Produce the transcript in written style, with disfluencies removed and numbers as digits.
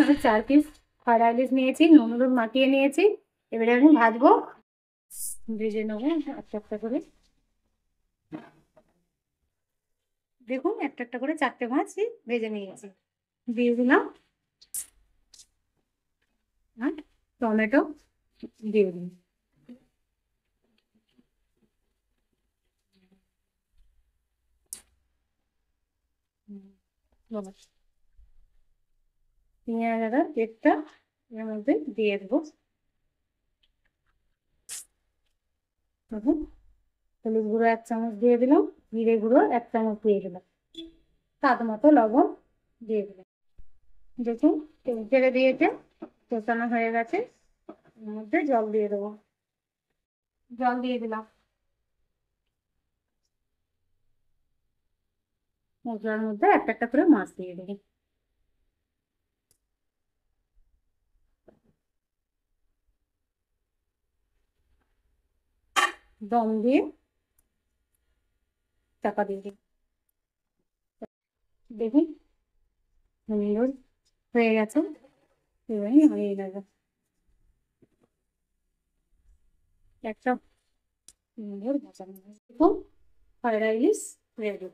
আমি 4 পিস কড়াই ইলিশ নিয়েছি, নুন হলুদ মাখিয়ে নিয়েছি। এবারে আমি ভাজবো, ভেজে নেবো একটা একটা করে। দেখুন একটা একটা করে 4টে মাছই ভেজে নিয়েছি। দিয়ে দিলাম আর টমেটো দিয়ে দিন। পেঁয়াজ আদা পেস্টটা এর মধ্যে দিয়ে দেবো। দেখুন হলুদ গুঁড়ো 1 চামচ দিয়ে দিলাম, জিরে গুঁড়ো 1 চামচ দিয়ে দিলাম, স্বাদ মতো লবণ দিয়ে দিলাম। দেখুন তেল ছেড়ে দিয়েছে, কষানো হয়ে গেছে। এর মধ্যে জল দিয়ে দেবো, জল দিয়ে দিলাম। মশলার মধ্যে একটা একটা করে মাছ দিয়ে দেবো। দম দিয়ে চাপা দিয়ে দিই। দেখুন সুন্দর হয়ে গেছে, এবারে হয়ে গেছে একটা সুন্দর ভাজা। দেখুন ফ্রাইড রাইস রেডি।